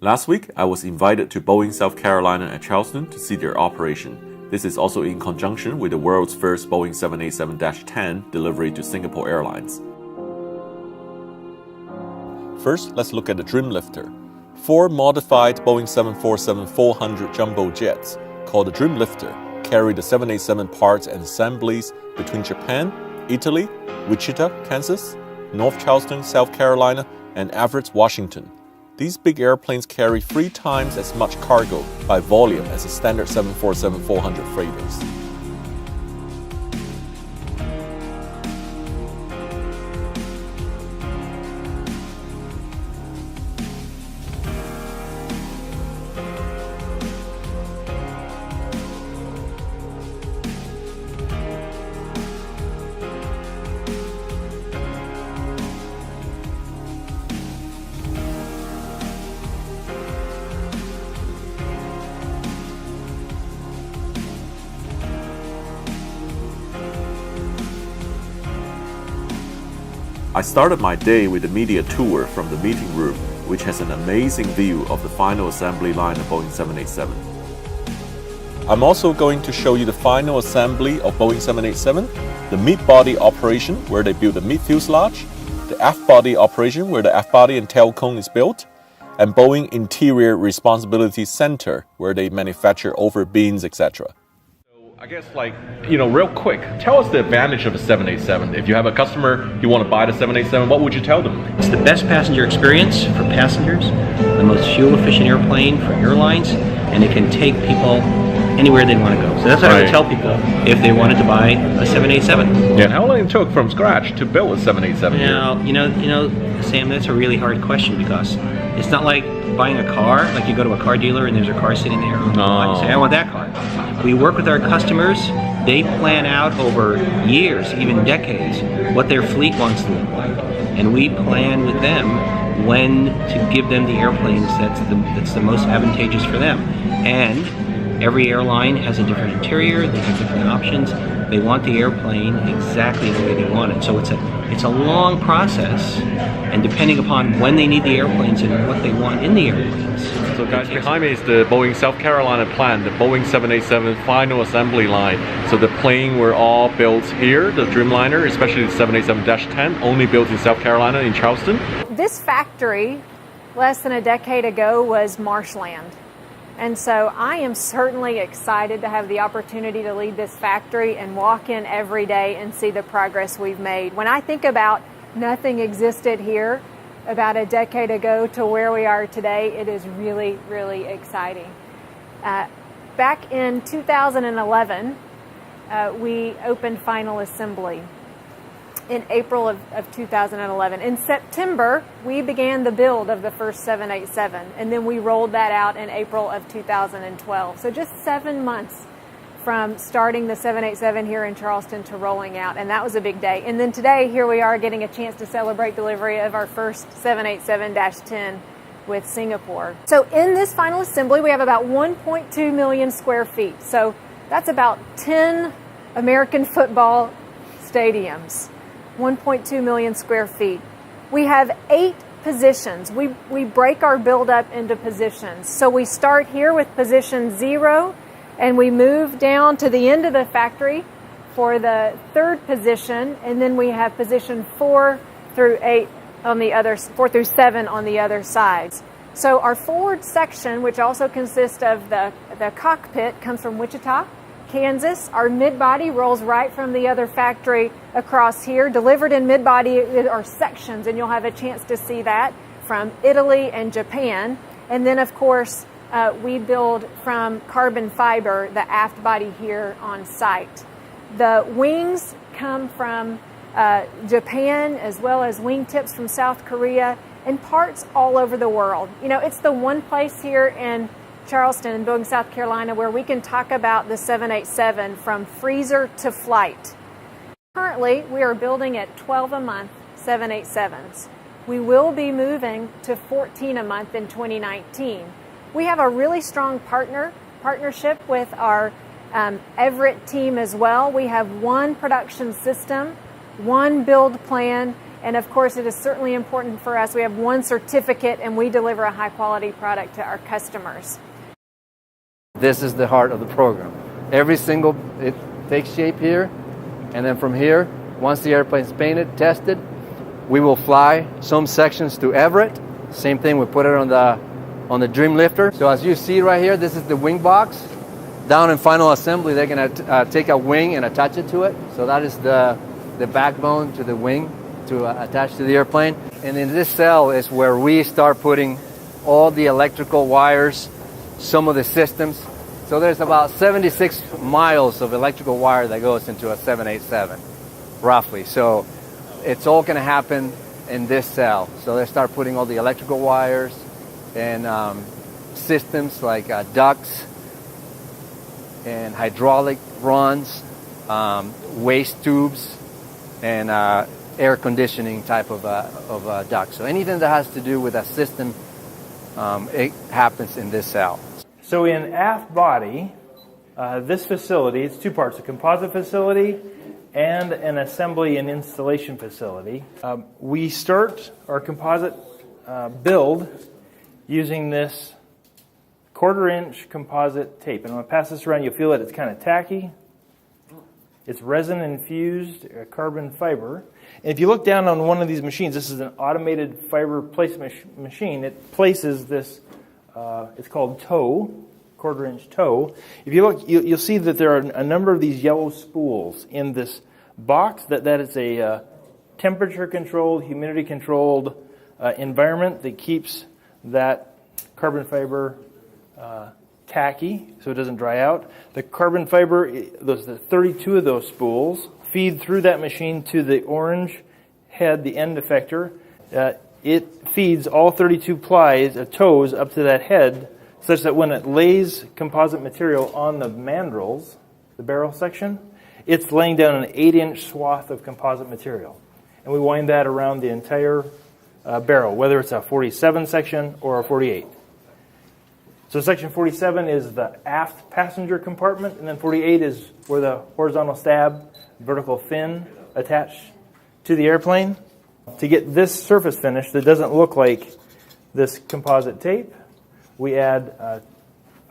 Last week, I was invited to Boeing South Carolina at Charleston to see their operation. This is also in conjunction with the world's first Boeing 787-10 delivery to Singapore Airlines. First, let's look at the Dreamlifter. 4 modified Boeing 747-400 jumbo jets, called the Dreamlifter, carry the 787 parts and assemblies between Japan, Italy, Wichita, Kansas, North Charleston, South Carolina, and Everett, Washington. These big airplanes carry 3 times as much cargo by volume as the standard 747-400 freighters. I started my day with a media tour from the meeting room, which has an amazing view of the final assembly line of Boeing 787. I'm also going to show you the final assembly of Boeing 787, the mid-body operation where they build the mid-fuselage, the aft-body operation where the aft-body and tail cone is built, and Boeing Interior Responsibility Center where they manufacture over bins, etc. I guess, real quick, tell us the advantage of a 787. If you have a customer, you want to buy the 787, what would you tell them? It's the best passenger experience for passengers, the most fuel-efficient airplane for airlines, and it can take people anywhere they want to go. So that's what I would tell people if they wanted to buy a 787. Yeah, how long it took from scratch to build a 787? Sam, that's a really hard question because it's not like buying a car, like you go to a car dealer and there's a car sitting there and you say, I want that car. We work with our customers. They plan out over years, even decades, what their fleet wants to look like. And we plan with them when to give them the airplanes that's the most advantageous for them. And every airline has a different interior, they have different options. They want the airplane exactly the way they want it. So it's a long process, and depending upon when they need the airplanes and what they want in the airplanes. So guys, behind me is the Boeing South Carolina plant, the Boeing 787 final assembly line. So the plane were all built here, the Dreamliner, especially the 787-10, only built in South Carolina in Charleston. This factory, less than a decade ago, was marshland. And so I am certainly excited to have the opportunity to lead this factory and walk in every day and see the progress we've made. When I think about nothing existed here about a decade ago to where we are today, it is really, really exciting. Back in 2011, we opened final assembly in April of 2011. In September, we began the build of the first 787, and then we rolled that out in April of 2012. So just 7 months from starting the 787 here in Charleston to rolling out, and that was a big day. And then today, here we are getting a chance to celebrate delivery of our first 787-10 with Singapore. So in this final assembly, we have about 1.2 million square feet. So that's about 10 American football stadiums. 1.2 million square feet. We have 8 positions. We break our build up into positions. So we start here with position 0 and we move down to the end of the factory for the 3rd position, and then we have position 4 through 8 on the other, 4 through 7 on the other sides. So our forward section, which also consists of the cockpit, comes from Wichita, Kansas. Our mid-body rolls right from the other factory across here. Delivered in mid-body are sections, and you'll have a chance to see that from Italy and Japan. And then, of course, we build from carbon fiber the aft body here on site. The wings come from Japan, as well as wingtips from South Korea, and parts all over the world. You know, it's the one place here in Charleston and Boeing, South Carolina, where we can talk about the 787 from freezer to flight. Currently, we are building at 12 a month 787s. We will be moving to 14 a month in 2019. We have a really strong partnership with our Everett team as well. We have one production system, one build plan, And of course, it is certainly important for us. We have one certificate and we deliver a high quality product to our customers. This is the heart of the program. It takes shape here, and then from here, once the airplane's painted, tested, we will fly some sections to Everett. Same thing, we put it on the Dreamlifter. So as you see right here, this is the wing box. Down in final assembly, they're gonna take a wing and attach it to it. So that is the backbone to the wing to attach to the airplane. And in this cell is where we start putting all the electrical wires, some of the systems. So there's about 76 miles of electrical wire that goes into a 787, roughly. So it's all going to happen in this cell. So they start putting all the electrical wires and systems like ducts and hydraulic runs, waste tubes, and air conditioning type of ducts. So anything that has to do with a system, it happens in this cell. So in aft body, this facility, it's two parts, a composite facility and an assembly and installation facility. We start our composite build using this 1/4-inch composite tape. And I'm going to pass this around. You'll feel that it's kind of tacky. It's resin-infused carbon fiber. And if you look down on one of these machines, this is an automated fiber placement machine. It places this, it's called toe, 1/4-inch toe. If you look, you'll see that there are a number of these yellow spools in this box. That is a temperature-controlled, humidity-controlled environment that keeps that carbon fiber tacky so it doesn't dry out. The carbon fiber, the 32 of those spools, feed through that machine to the orange head, the end effector. It feeds all 32 plies of toes up to that head such that when it lays composite material on the mandrels, the barrel section, it's laying down an 8-inch swath of composite material. And we wind that around the entire barrel, whether it's a 47 section or a 48. So section 47 is the aft passenger compartment, and then 48 is where the horizontal stab, vertical fin attached to the airplane. To get this surface finish that doesn't look like this composite tape, we add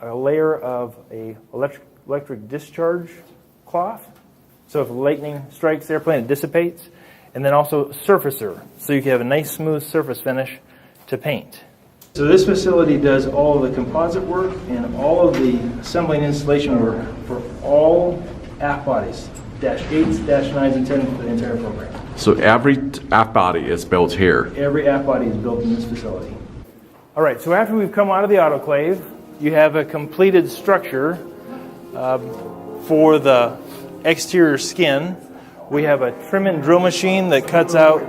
a layer of a electric discharge cloth. So if lightning strikes the airplane, it dissipates. And then also surfacer, so you can have a nice smooth surface finish to paint. So this facility does all of the composite work and all of the assembly and installation work for all aft bodies, Dash 8s, Dash 9s, and 10s for the entire program. So every aft body is built here. Every aft body is built in this facility. All right, so after we've come out of the autoclave, you have a completed structure for the exterior skin. We have a trim and drill machine that cuts out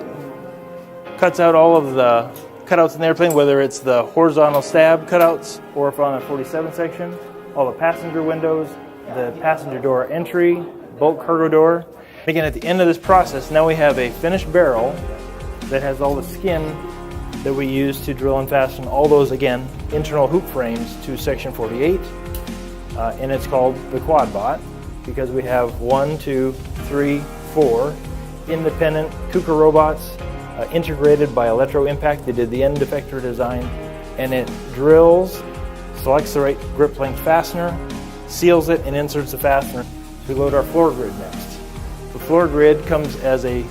all of the cutouts in the airplane, whether it's the horizontal stab cutouts or if on a 47 section, all the passenger windows, the passenger door entry, bulk cargo door. Again, at the end of this process, now we have a finished barrel that has all the skin that we use to drill and fasten all those, again, internal hoop frames to section 48. And it's called the Quadbot because we have 1, 2, 3, 4 independent KUKA robots integrated by Electro Impact. They did the end effector design, and it drills, selects the right grip length fastener, seals it, and inserts the fastener. We load our floor grid next. The floor grid comes as a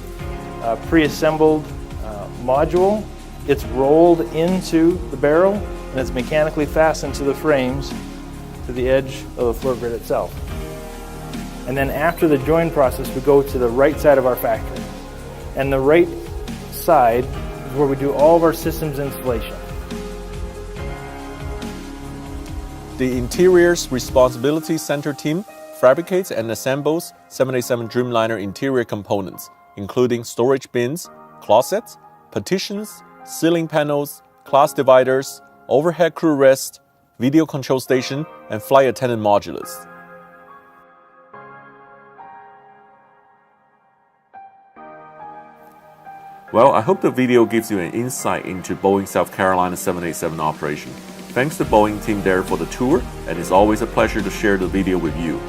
pre-assembled module. It's rolled into the barrel, and it's mechanically fastened to the frames to the edge of the floor grid itself. And then after the join process, we go to the right side of our factory. And the right side is where we do all of our systems installation. The Interiors Responsibility Center team fabricates and assembles 787 Dreamliner interior components, including storage bins, closets, partitions, ceiling panels, class dividers, overhead crew rest, video control station, and flight attendant modulars. Well, I hope the video gives you an insight into Boeing South Carolina 787 operation. Thanks to Boeing team there for the tour, and it's always a pleasure to share the video with you.